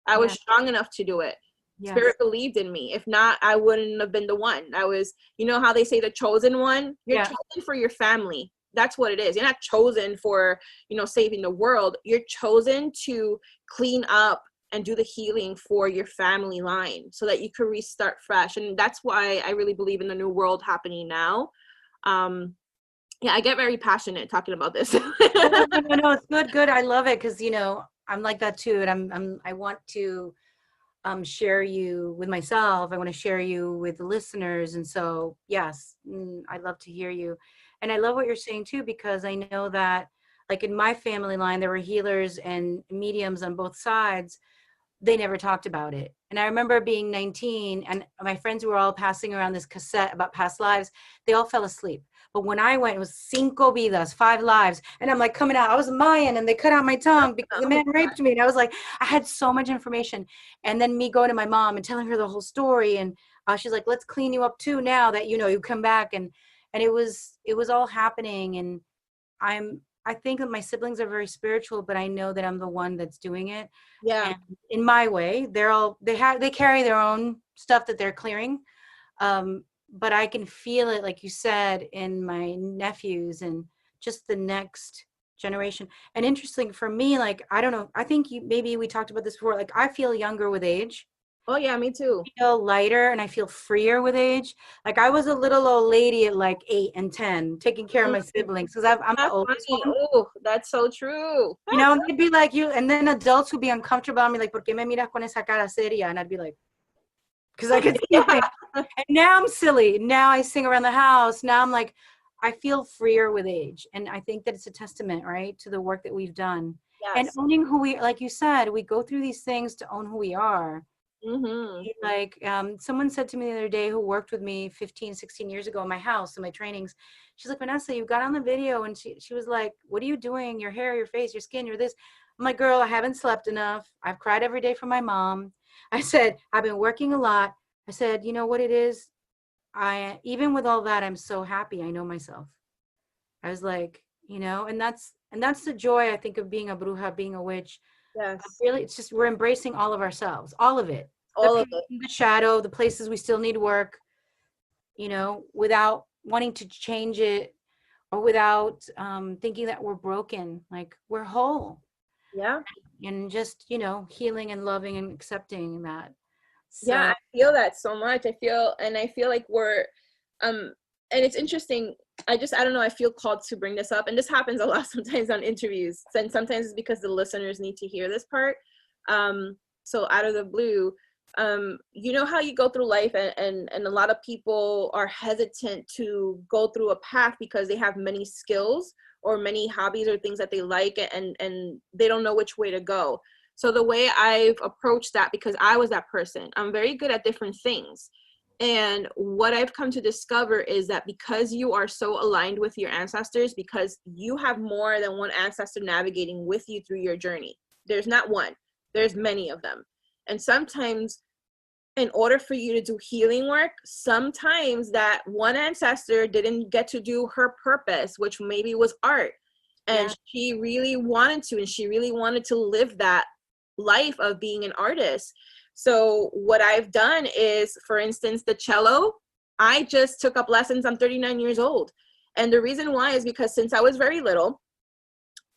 I was strong enough to do it. Yes. Spirit believed in me. If not, I wouldn't have been the one. I was, how they say the chosen one? You're chosen for your family. That's what it is. You're not chosen for, saving the world. You're chosen to clean up and do the healing for your family line, so that you can restart fresh. And that's why I really believe in the new world happening now. I get very passionate talking about this. No, it's good. I love it, because I'm like that too, and I want to share you with myself. I want to share you with the listeners, and so yes, I'd love to hear you. And I love what you're saying too, because I know that, like in my family line, there were healers and mediums on both sides. They never talked about it. And I remember being 19, and my friends were all passing around this cassette about past lives. They all fell asleep. But when I went, it was 5 vidas, 5 lives. And I'm like coming out, I was Mayan, and they cut out my tongue because the man raped me. And I was like, I had so much information. And then me going to my mom and telling her the whole story. And she's like, let's clean you up too now that, you come back. And it was all happening. And I think that my siblings are very spiritual, but I know that I'm the one that's doing it. Yeah. And in my way, they carry their own stuff that they're clearing. But I can feel it, like you said, in my nephews and just the next generation. And interesting for me, like, I don't know, I think maybe we talked about this before. Like, I feel younger with age. Oh yeah, me too. I feel lighter and I feel freer with age. Like, I was a little old lady at like 8 and 10, taking care of my siblings, because I'm the oldest one. Oh, that's so true. They'd be like, you, and then adults would be uncomfortable. I'm like, ¿por qué me miras con esa cara seria? And I'd be like, because I could see it. And now I'm silly. Now I sing around the house. Now I'm like, I feel freer with age. And I think that it's a testament, right, to the work that we've done. Yes. And owning who we, like you said, we go through these things to own who we are. Mm-hmm. Like someone said to me the other day, who worked with me 15, 16 years ago in my house, in my trainings, she's like, Vanessa, you got on the video, and she was like, what are you doing? Your hair, your face, your skin, you're this. I'm like, girl, I haven't slept enough. I've cried every day for my mom. I said, I've been working a lot. I said, you know what it is? Even with all that, I'm so happy. I know myself. I was like, and that's the joy, I think, of being a bruja, being a witch. Yes. Really, it's just we're embracing all of ourselves, all of it. The All of it. pain, the shadow, the places we still need work, without wanting to change it, or without thinking that we're broken. Like, we're whole, Yeah. and just, healing and loving and accepting that. Yeah, So, I feel that so much. I feel like we're and it's interesting. I don't know, I feel called to bring this up, and this happens a lot sometimes on interviews, and sometimes it's because the listeners need to hear this part. So out of the blue, you know how you go through life, and a lot of people are hesitant to go through a path because they have many skills or many hobbies or things that they like, and they don't know which way to go. So the way I've approached that, because I was that person, I'm very good at different things. And what I've come to discover is that because you are so aligned with your ancestors, because you have more than one ancestor navigating with you through your journey. There's not one, there's many of them. And sometimes, in order for you to do healing work, sometimes that one ancestor didn't get to do her purpose, which maybe was art. And yeah. she really wanted to, and she really wanted to live that life of being an artist. So what I've done is, for instance, the cello, I just took up lessons. I'm 39 years old. And the reason why is because since I was very little,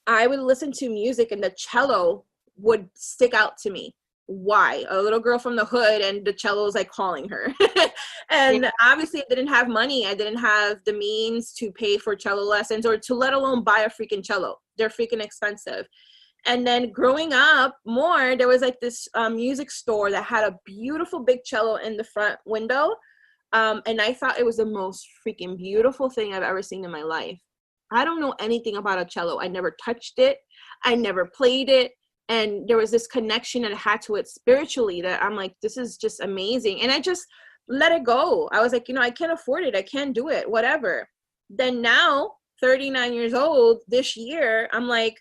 I would listen to music and the cello would stick out to me. Why? A little girl from the hood, and the cello is like calling her. Yeah. And obviously I didn't have money. I didn't have the means to pay for cello lessons, or to let alone buy a freaking cello. They're freaking expensive. And then growing up more, there was like this music store that had a beautiful big cello in the front window. And I thought it was the most freaking beautiful thing I've ever seen in my life. I don't know anything about a cello. I never touched it. I never played it. And there was this connection that I had to it spiritually that I'm like, this is just amazing. And I just let it go. I was like, I can't afford it. I can't do it, whatever. Then now, 39 years old, this year, I'm like,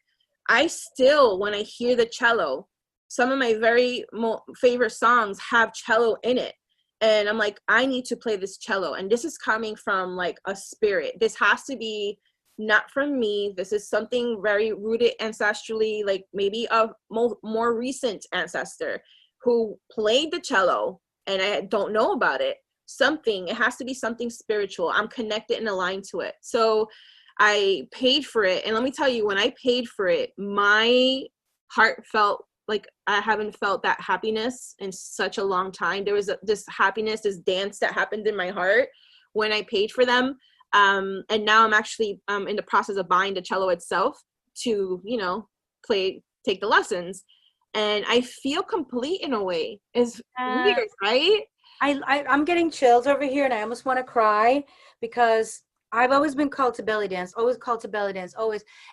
I still, when I hear the cello, some of my very favorite songs have cello in it. And I'm like, I need to play this cello. And this is coming from like a spirit. This has to be not from me. This is something very rooted ancestrally, like maybe a more recent ancestor who played the cello and I don't know about it. It has to be something spiritual. I'm connected and aligned to it. So I paid for it. And let me tell you, when I paid for it, my heart felt like I haven't felt that happiness in such a long time. There was this happiness, this dance that happened in my heart when I paid for them. And now I'm actually in the process of buying the cello itself to, take the lessons. And I feel complete in a way. It's weird, right? I'm getting chills over here, and I almost want to cry, because I've always been called to belly dance, always.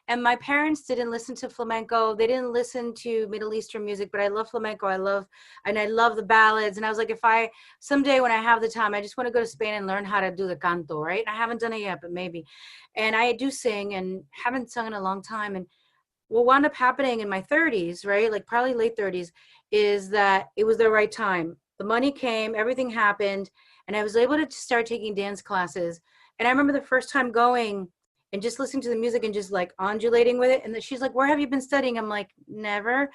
And my parents didn't listen to flamenco. They didn't listen to Middle Eastern music, but I love flamenco. I love the ballads. And I was like, someday when I have the time, I just want to go to Spain and learn how to do the canto, right? And I haven't done it yet, but maybe. And I do sing, and haven't sung in a long time. And what wound up happening in my 30s, right? Like probably late 30s, is that it was the right time. The money came, everything happened, and I was able to start taking dance classes. And I remember the first time going and just listening to the music and just like undulating with it. And she's like, where have you been studying? I'm like, never.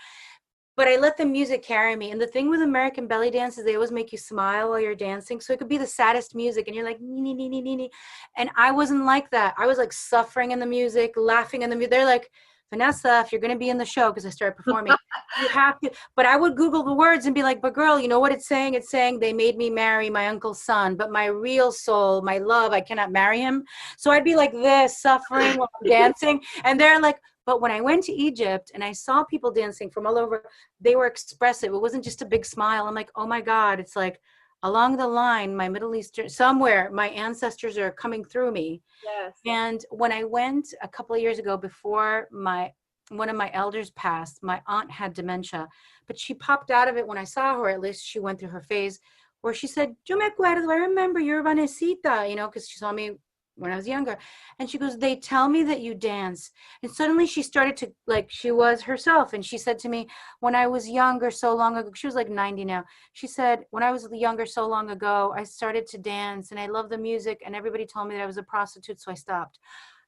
But I let the music carry me. And the thing with American belly dance is they always make you smile while you're dancing. So it could be the saddest music and you're like, nee, nee, nee, nee, nee, nee. And I wasn't like that. I was like suffering in the music, laughing in the music. They're like, Vanessa, if you're going to be in the show, because I started performing, you have to. But I would Google the words and be like, but girl, you know what it's saying? It's saying they made me marry my uncle's son, but my real soul, my love, I cannot marry him. So I'd be like this, suffering while I'm dancing. And they're like, but when I went to Egypt and I saw people dancing from all over, they were expressive. It wasn't just a big smile. I'm like, oh my God, it's like along the line, my Middle Eastern, somewhere, my ancestors are coming through me. Yes. And when I went a couple of years ago, before one of my elders passed, my aunt had dementia, but she popped out of it when I saw her. At least she went through her phase where she said, yo me acuerdo, I remember you're Vanesita, because she saw me when I was younger. And she goes, they tell me that you dance. And suddenly she started to, like, she was herself. And she said to me, when I was younger so long ago, she was like 90 now. She said, when I was younger so long ago, I started to dance and I love the music. And everybody told me that I was a prostitute, so I stopped.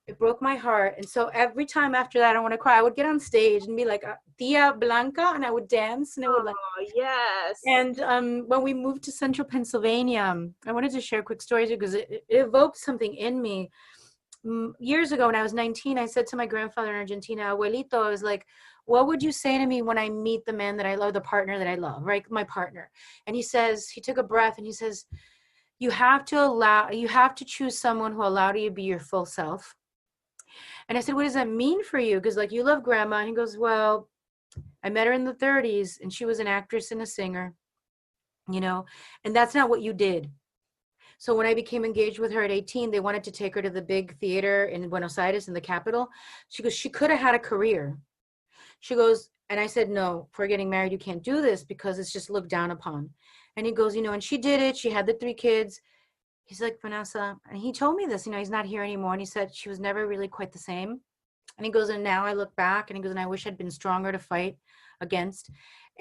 It broke my heart. And so every time after that, I want to cry, I would get on stage and be like, Tia Blanca, and I would dance and I would like, oh, yes. and when we moved to central Pennsylvania, I wanted to share a quick story because it evoked something in me. Years ago when I was 19, I said to my grandfather in Argentina, Abuelito, I was like, what would you say to me when I meet the man that I love, the partner that I love, right? My partner. And he took a breath and he says, you have to choose someone who allowed you to be your full self. And I said, what does that mean for you? Because like you love grandma. And he goes, well, I met her in the 30s and she was an actress and a singer, and that's not what you did. So when I became engaged with her at 18, they wanted to take her to the big theater in Buenos Aires, in the capital. She goes, she could have had a career. She goes, and I said, no, if we're getting married, you can't do this because it's just looked down upon. And he goes, and she did it. She had the 3 kids. He's like, Vanessa, and he told me this, he's not here anymore. And he said, she was never really quite the same. And he goes, and now I look back, and he goes, and I wish I'd been stronger to fight against.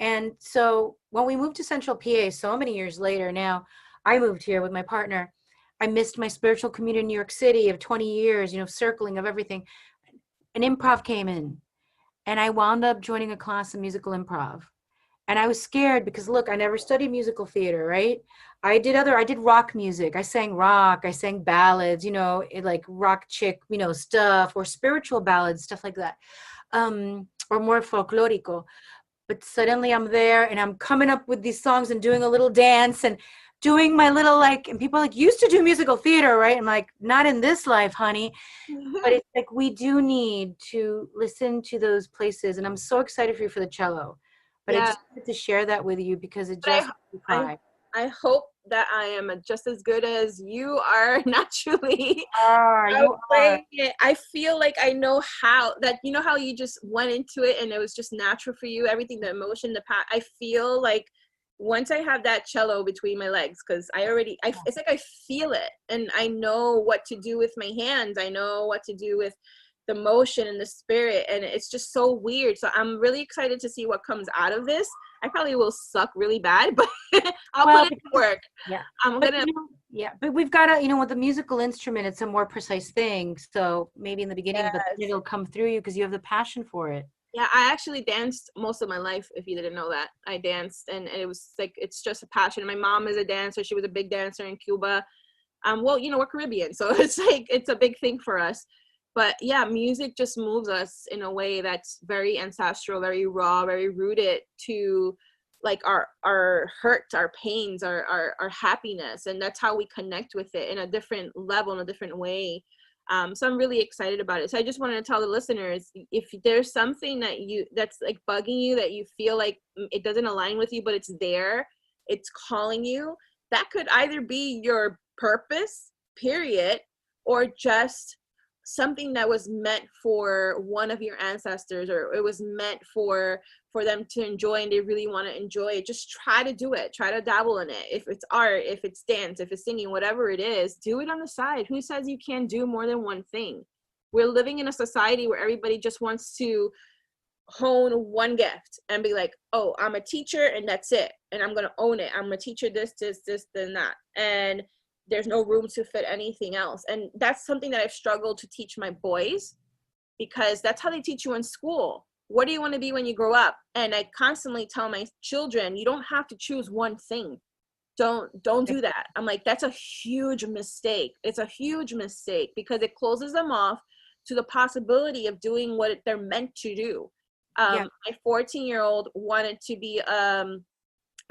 And so when we moved to Central PA, so many years later now, I moved here with my partner. I missed my spiritual community in New York City of 20 years, circling of everything. And improv came in, and I wound up joining a class of musical improv. And I was scared because, look, I never studied musical theater, right? I did rock music. I sang rock. I sang ballads, like rock chick, stuff, or spiritual ballads, stuff like that, or more folklorico. But suddenly I'm there and I'm coming up with these songs and doing a little dance and doing my little, and people are like, you used to do musical theater, right? I'm like, not in this life, honey. But it's like, we do need to listen to those places. And I'm so excited for you for the cello. But I just wanted to share that with you because it just I hope that I am just as good as you are naturally. You are. I feel like I know how how you just went into it and it was just natural for you, everything, the emotion, the path. I feel like once I have that cello between my legs, because it's like I feel it and I know what to do with my hands. I know what to do with the motion and the spirit, and it's just so weird. So I'm really excited to see what comes out of this. I probably will suck really bad, but I'll put it to work. Yeah, but we've got to, with the musical instrument, it's a more precise thing. So maybe in the beginning, but it'll come through you because you have the passion for it. Yeah, I actually danced most of my life, if you didn't know that. I danced, and it was like, it's just a passion. My mom is a dancer. She was a big dancer in Cuba. Well, we're Caribbean, so it's like, it's a big thing for us. But yeah, music just moves us in a way that's very ancestral, very raw, very rooted to like our hurt, our pains, our happiness. And that's how we connect with it in a different level, in a different way. So I'm really excited about it. So I just wanted to tell the listeners, if there's something that's like bugging you, that you feel like it doesn't align with you, but it's there, it's calling you, that could either be your purpose, period, or just something that was meant for one of your ancestors, or it was meant for them to enjoy and they really want to enjoy it. Just try to do it. Try to dabble in it. If it's art, if it's dance, if it's singing, whatever it is, do it on the side. Who says you can't do more than one thing? We're living in a society where everybody just wants to hone one gift and be like, oh, I'm a teacher and that's it. And I'm going to own it. I'm a teacher, this, then that. And there's no room to fit anything else. And that's something that I've struggled to teach my boys, because that's how they teach you in school. What do you want to be when you grow up? And I constantly tell my children, you don't have to choose one thing. Don't do that. I'm like, that's a huge mistake. It's a huge mistake because it closes them off to the possibility of doing what they're meant to do. My 14-year-old wanted to be,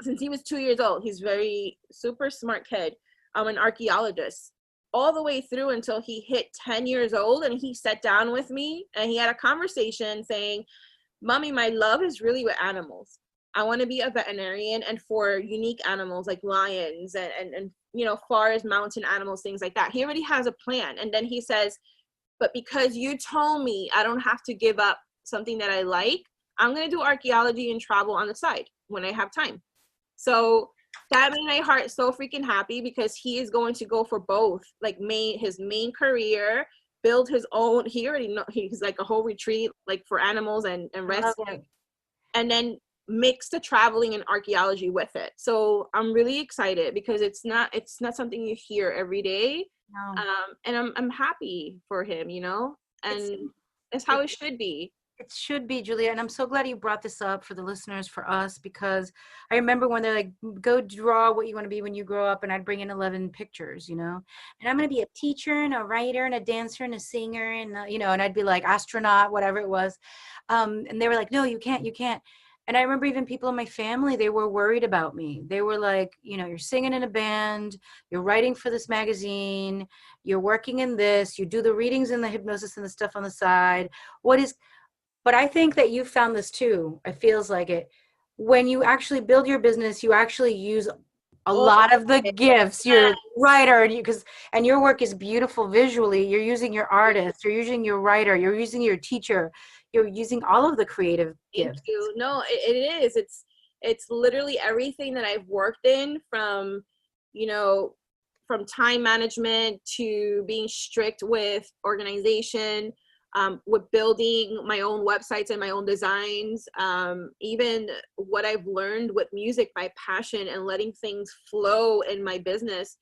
since he was 2 years old, he's very super smart kid, an archaeologist, all the way through until he hit 10 years old. And he sat down with me and he had a conversation saying, Mommy, my love is really with animals. I want to be a veterinarian, and for unique animals like lions and forest mountain animals, things like that. He already has a plan. And then he says, but because you told me I don't have to give up something that I like, I'm going to do archaeology and travel on the side when I have time. So that made my heart so freaking happy because he is going to go for both, like his main career, build his own. He already know he's like a whole retreat like for animals and I love rescue, it. and then mix the traveling and archaeology with it. So I'm really excited because it's not something you hear every day. No. And I'm happy for him, you know, It's and it's how it, it should be. it should be, Julia, and I'm so glad you brought this up for the listeners, for us, because I remember when they're like, go draw what you want to be when you grow up, and I'd bring in 11 pictures, you know, and I'm going to be a teacher and a writer and a dancer and a singer and, you know, and I'd be like astronaut, whatever it was. And they were like, no, you can't, you can't. And I remember even people in my family, they were worried about me. They were like, you know, you're singing in a band, you're writing for this magazine, you're working in this, you do the readings and the hypnosis and the stuff on the side. What is, but I think that you found this too. It feels like it. When you actually build your business, you actually use a Oh, lot of the gifts. You're a writer, and and your work is beautiful visually. You're using your artist, you're using your writer, you're using your teacher, you're using all of the creative thank gifts. you. No, it is. It's literally everything that I've worked in, from, you know, from time management to being strict with organization, with building my own websites and my own designs, even what I've learned with music by passion and letting things flow in my business.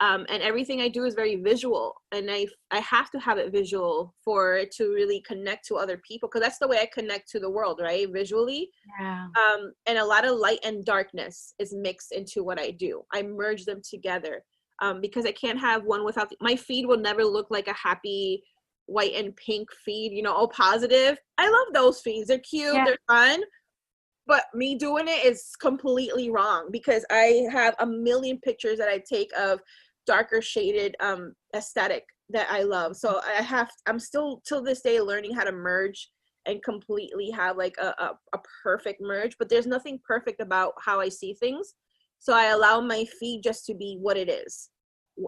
And everything I do is very visual, and I have to have it visual for it to really connect to other people, because that's the way I connect to the world, right? Visually. Yeah. And a lot of light and darkness is mixed into what I do. I merge them together, because I can't have one without my feed will never look like a happy white and pink feed, you know, all positive. I love those feeds. They're cute, Yeah. they're fun. But me doing it is completely wrong, because I have a million pictures that I take of darker shaded aesthetic that I love. So I'm still till this day learning how to merge and completely have like a perfect merge, but there's nothing perfect about how I see things. So I allow my feed just to be what it is.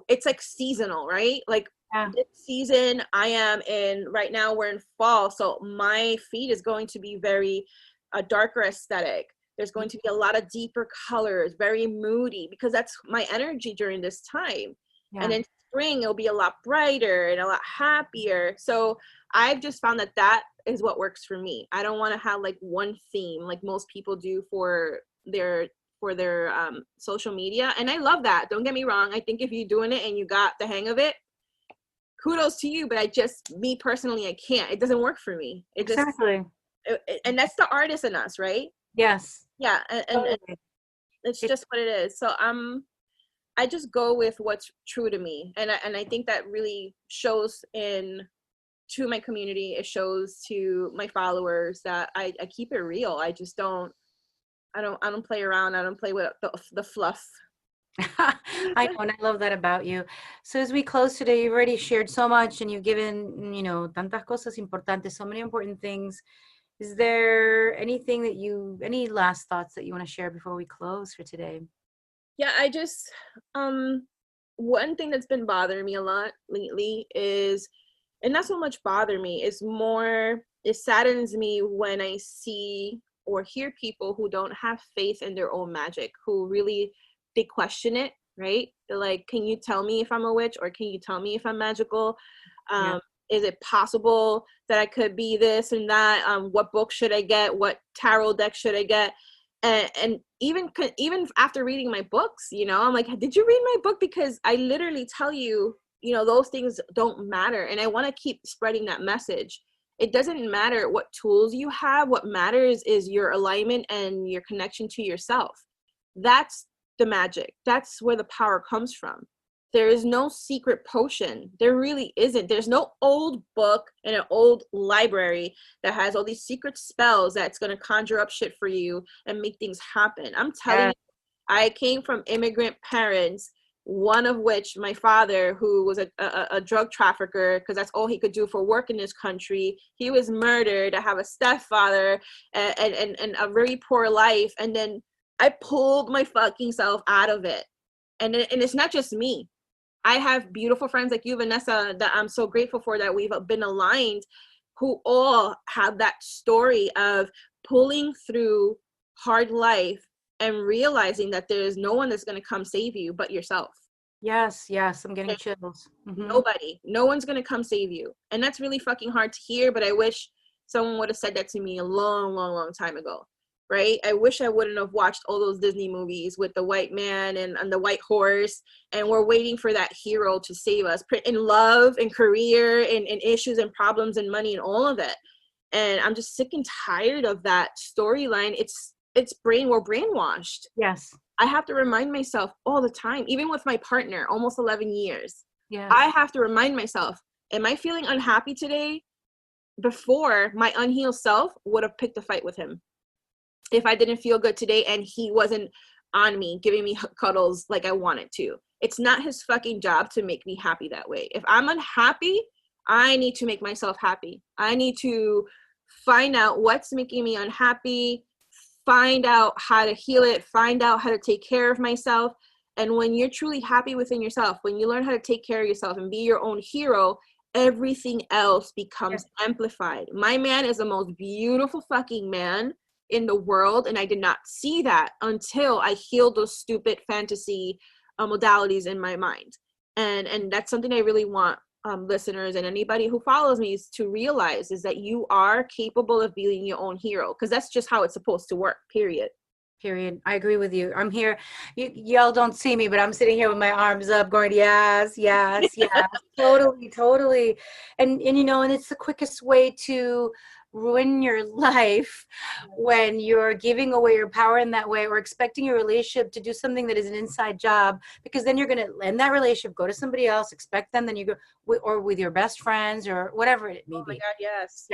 It's like seasonal, right? Like Yeah. this season I am in right now, we're in fall, so my feed is going to be very a darker aesthetic. There's going to be a lot of deeper colors, very moody, because that's my energy during this time. Yeah. And in spring, it'll be a lot brighter and a lot happier. So I've just found that that is what works for me. I don't want to have like one theme like most people do for their social media. And I love that. Don't get me wrong. I think if you're doing it and you got the hang of it, kudos to you. But me personally, I can't. It doesn't work for me. Exactly. And that's the artist in us, right? Yes. Yeah, and it's just what it is. So I just go with what's true to me, and I think that really shows to my community. It shows to my followers that I keep it real. I just don't play around. I don't play with the fluff. I know, and I love that about you. So as we close today, you've already shared so much, and you've given, you know, tantas cosas importantes, so many important things. Is there anything any last thoughts that you want to share before we close for today? Yeah, I just one thing that's been bothering me a lot lately is, and not so much bother me, it's more, it saddens me when I see or hear people who don't have faith in their own magic, who really, they question it, right? They're like, can you tell me if I'm a witch, or can you tell me if I'm magical? Yeah. Is it possible that I could be this and that? What book should I get? What tarot deck should I get? And even after reading my books, you know, I'm like, did you read my book? Because I literally tell you, you know, those things don't matter. And I want to keep spreading that message. It doesn't matter what tools you have. What matters is your alignment and your connection to yourself. That's the magic. That's where the power comes from. There is no secret potion. There really isn't. There's no old book in an old library that has all these secret spells that's going to conjure up shit for you and make things happen. I'm telling you, I came from immigrant parents, one of which, my father, who was a drug trafficker, because that's all he could do for work in this country. He was murdered. I have a stepfather and a very poor life. And then I pulled my fucking self out of it. And it's not just me. I have beautiful friends like you, Vanessa, that I'm so grateful for, that we've been aligned, who all have that story of pulling through hard life and realizing that there's no one that's going to come save you but yourself. Yes, I'm getting chills. Nobody, no one's going to come save you. And that's really fucking hard to hear, but I wish someone would have said that to me a long time ago, right? I wish I wouldn't have watched all those Disney movies with the white man and the white horse, and we're waiting for that hero to save us in love and career and issues and problems and money and all of it. And I'm just sick and tired of that storyline. We're brainwashed. Yes. I have to remind myself all the time, even with my partner, almost 11 years. Yes. I have to remind myself, am I feeling unhappy today? Before, my unhealed self would have picked a fight with him. If I didn't feel good today and he wasn't on me, giving me cuddles like I wanted to. It's not his fucking job to make me happy that way. If I'm unhappy, I need to make myself happy. I need to find out what's making me unhappy, find out how to heal it, find out how to take care of myself. And when you're truly happy within yourself, when you learn how to take care of yourself and be your own hero, everything else becomes amplified. My man is the most beautiful fucking man in the world, and I did not see that until I healed those stupid fantasy modalities in my mind. And that's something I really want listeners and anybody who follows me is to realize, is that you are capable of being your own hero, because that's just how it's supposed to work, period. I agree with you. I'm here. Y'all don't see me, but I'm sitting here with my arms up going, yes. Totally. And it's the quickest way to ruin your life when you're giving away your power in that way, or expecting your relationship to do something that is an inside job, because then you're going to end that relationship, go to somebody else, expect them, then you go or with your best friends or whatever it may be. Oh my God, yes.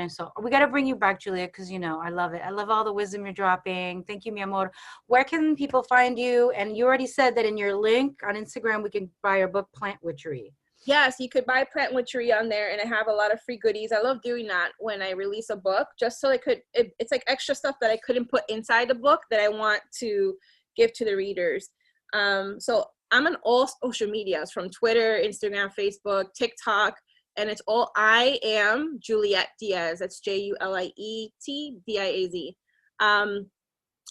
So we got to bring you back, Juliet, because I love it. I love all the wisdom you're dropping. Thank you, mi amor. Where can people find you? And you already said that in your link on Instagram we can buy your book, Plant Witchery. Yes, you could buy Plant Witchery on there, and I have a lot of free goodies. I love doing that when I release a book, just so it's like extra stuff that I couldn't put inside the book that I want to give to the readers. So I'm on all social medias, from Twitter, Instagram, Facebook, TikTok, and it's all I am Juliet Diaz. That's Juliet Diaz. And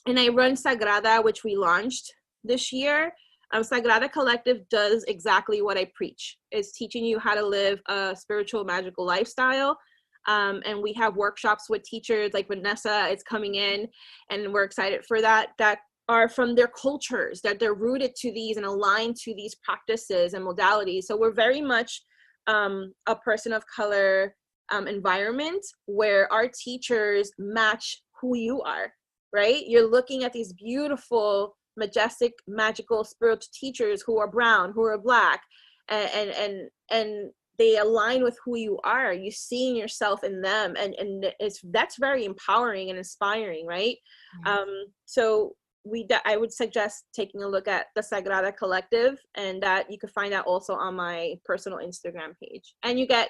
I run Sagrada, which we launched this year. Sagrada Collective does exactly what I preach. It's teaching you how to live a spiritual, magical lifestyle. And we have workshops with teachers like Vanessa is coming in, and we're excited for that are from their cultures, that they're rooted to these and aligned to these practices and modalities. So we're very much a person of color environment where our teachers match who you are, right? You're looking at these beautiful, majestic, magical, spiritual teachers who are brown, who are black, and they align with who you are. You seeing yourself in them, and that's very empowering and inspiring, right? So I would suggest taking a look at the Sagrada Collective, and that you could find that also on my personal Instagram page. And you get,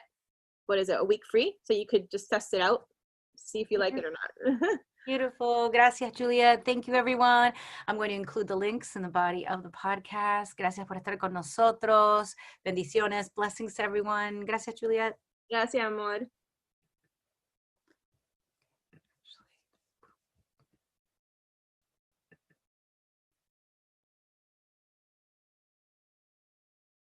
a week free, so you could just test it out, see if you like it or not. Beautiful. Gracias, Juliet. Thank you, everyone. I'm going to include the links in the body of the podcast. Gracias por estar con nosotros. Bendiciones. Blessings to everyone. Gracias, Juliet. Gracias, amor.